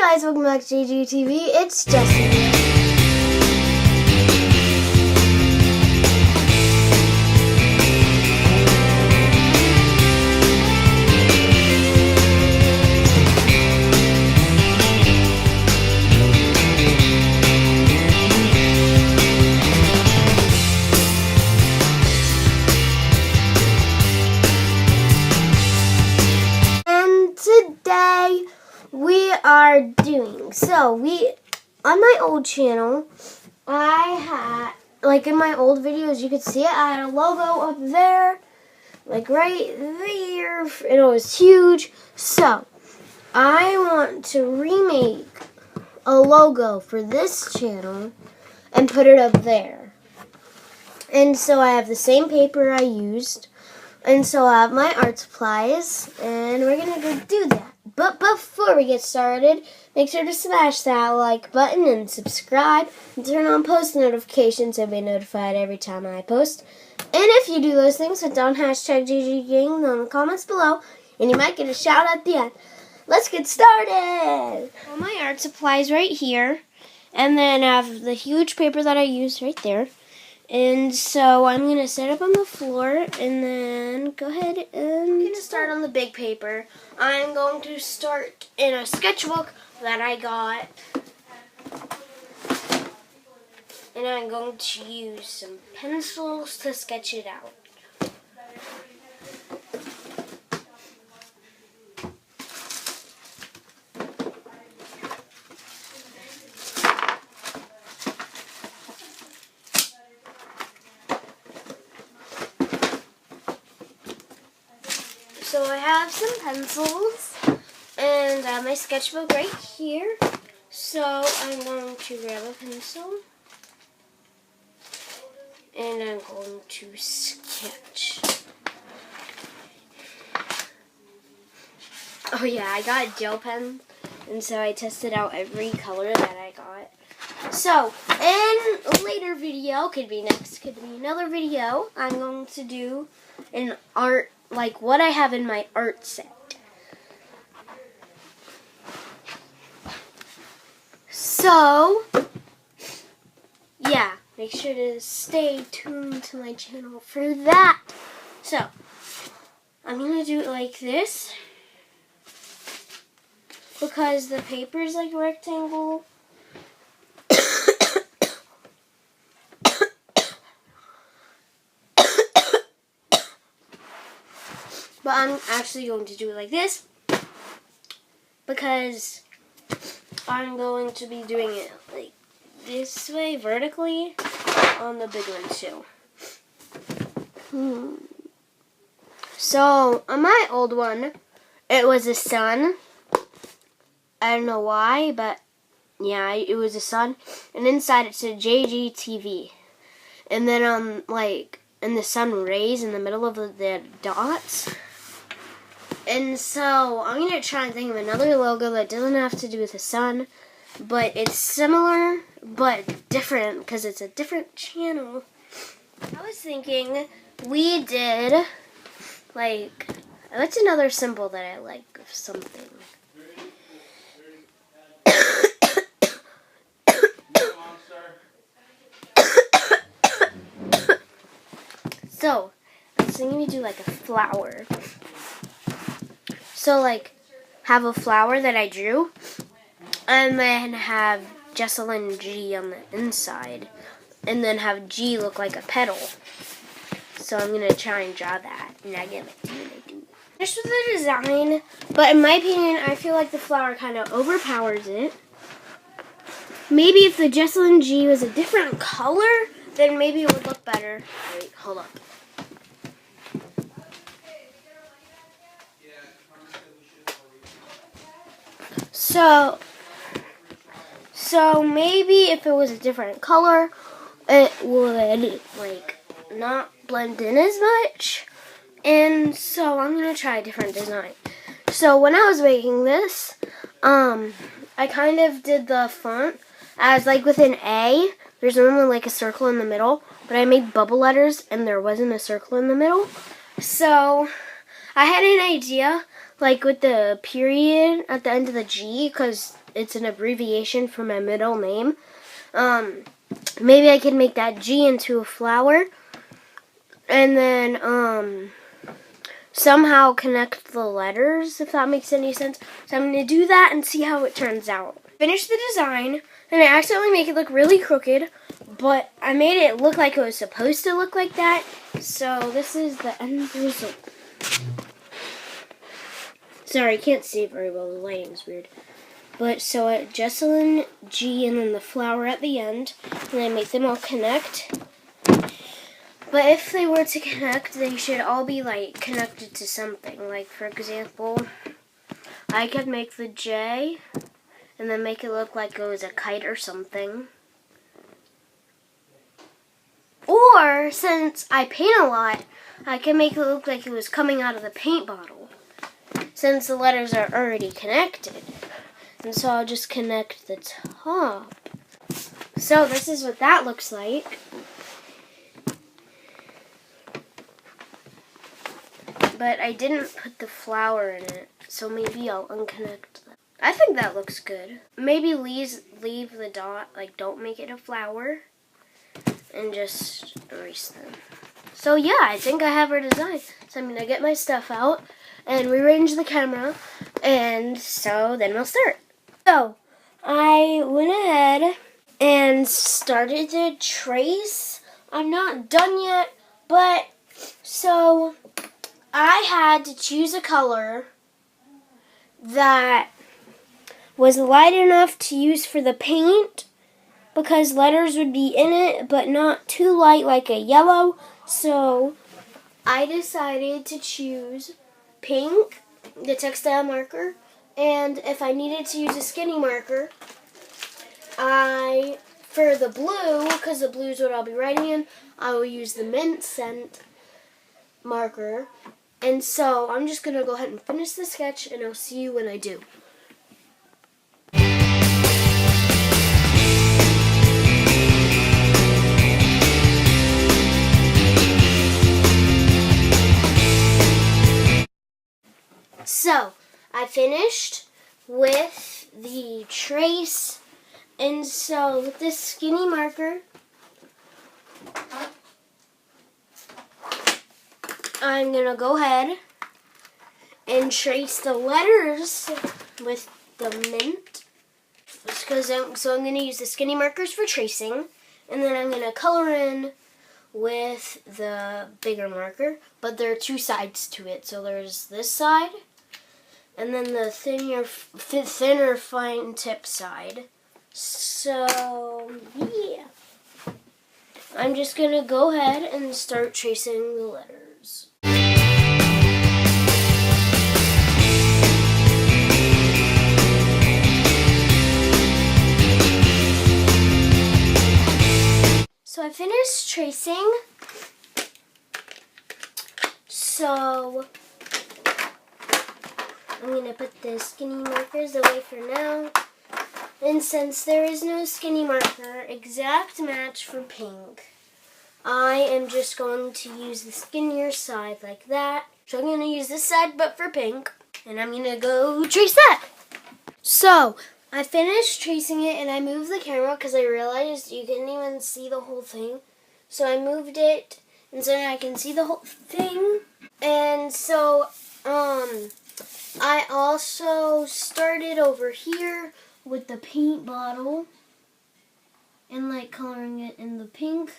guys, welcome back to JGTV. It's Jessalyn. Today we are doing, on my old channel, I had, like in my old videos, you could see it, I had a logo up there, like right there, and it was huge. So, I want to remake a logo for this channel and put it up there. And so I have the same paper I used. And so I have my art supplies, and we're going to go do that. But before we get started, make sure to smash that like button and subscribe, and turn on post notifications so you'll be notified every time I post. And if you do those things, put down hashtag GGGang in the comments below, and you might get a shout out at the end. Let's get started! All my art supplies right here, and then I have the huge paper that I used right there. And so I'm going to set up on the floor and then go ahead and... I'm going to start on the big paper. I'm going to start in a sketchbook that I got. And I'm going to use some pencils to sketch it out. So I have some pencils, and I have my sketchbook right here. So I'm going to grab a pencil, and I'm going to sketch. Oh yeah, I got a gel pen, and so I tested out every color that I got. So, in a later video, could be another video, I'm going to do an art, like what I have in my art set. So, yeah, make sure to stay tuned to my channel for that. So, I'm going to do it like this, because the paper is like a rectangle. But I'm actually going to do it like this, because I'm going to be doing it like this way, vertically, on the big one too. So, on my old one, it was a sun. I don't know why, but yeah, it was a sun. And inside it said JGTV. And then on, like, in the sun rays in the middle of the dots. And so, I'm going to try and think of another logo that doesn't have to do with the sun, but it's similar, but different, because it's a different channel. I was thinking we did, like, what's another symbol that I like of something? So, I was thinking we do like a flower. So, like, have a flower that I drew, and then have Jessalyn G on the inside, and then have G look like a petal. So I'm going to try and draw that, and I get it. Just with the design, but in my opinion, I feel like the flower kind of overpowers it. Maybe if the Jessalyn G was a different color, then maybe it would look better. Wait, hold up. So maybe if it was a different color, it would like not blend in as much. And so I'm gonna try a different design. So when I was making this, I kind of did the font as like with an A. There's normally like a circle in the middle, but I made bubble letters and there wasn't a circle in the middle. So I had an idea, like with the period at the end of the G, because it's an abbreviation for my middle name. Maybe I could make that G into a flower. And then, somehow connect the letters, if that makes any sense. So I'm going to do that and see how it turns out. Finish the design, and I accidentally make it look really crooked, but I made it look like it was supposed to look like that. So this is the end result. Sorry, I can't see it very well. The lighting's weird. But so Jessalyn, G, and then the flower at the end, and I make them all connect. But if they were to connect, they should all be like connected to something. Like for example, I could make the J and then make it look like it was a kite or something. Or since I paint a lot, I can make it look like it was coming out of the paint bottle, since the letters are already connected. And so I'll just connect the top. So this is what that looks like. But I didn't put the flower in it, so maybe I'll unconnect that. I think that looks good. Maybe leave the dot, like don't make it a flower, and just erase them. So yeah, I think I have our design. So I'm gonna get my stuff out and rearrange the camera, and so then we'll start. So I went ahead and started to trace. I'm not done yet, but so I had to choose a color that was light enough to use for the paint, because letters would be in it, but not too light like a yellow. So I decided to choose pink, the textile marker, and if I needed to use a skinny marker, for the blue, because the blue is what I'll be writing in, I will use the mint scent marker. And so I'm just going to go ahead and finish the sketch, and I'll see you when I do. So I finished with the trace, and so with this skinny marker, I'm going to go ahead and trace the letters with the mint. So I'm going to use the skinny markers for tracing, and then I'm going to color in with the bigger marker. But there are two sides to it. So there's this side, and then the thinner fine tip side. So yeah, I'm just going to go ahead and start tracing the letters. So I finished tracing. So I'm going to put the skinny markers away for now. And since there is no skinny marker exact match for pink, I am just going to use the skinnier side like that. So I'm going to use this side but for pink, and I'm going to go trace that. So I finished tracing it, and I moved the camera because I realized you couldn't even see the whole thing. So I moved it, and so now I can see the whole thing. And so I also started over here with the paint bottle and like coloring it in the pink.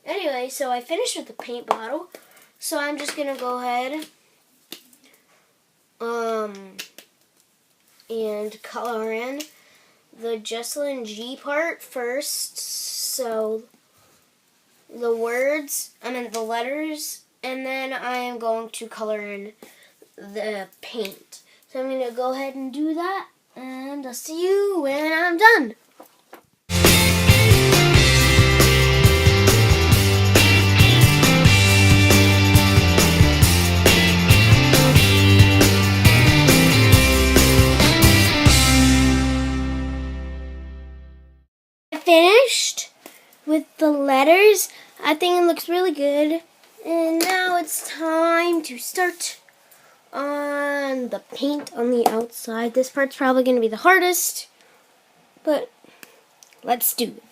Anyway, so I finished with the paint bottle. So I'm just going to go ahead and color in the Jessalyn G part first. So the letters, and then I am going to color in the paint. So I'm going to go ahead and do that, and I'll see you when I'm done. Finished with the letters. I think it looks really good. And now it's time to start on the paint on the outside. This part's probably going to be the hardest, but let's do it.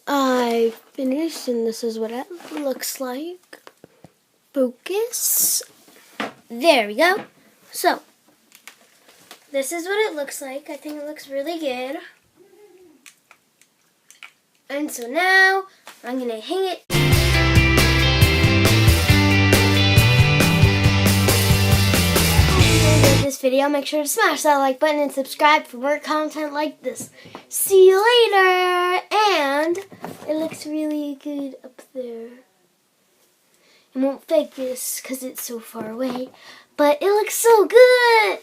I finished, and this is what it looks like. Focus. There we go. So, this is what it looks like. I think it looks really good. And so now, I'm going to hang it. If you enjoyed this video, make sure to smash that like button and subscribe for more content like this. See you later! And it looks really good up there. It won't focus because it's so far away, but it looks so good!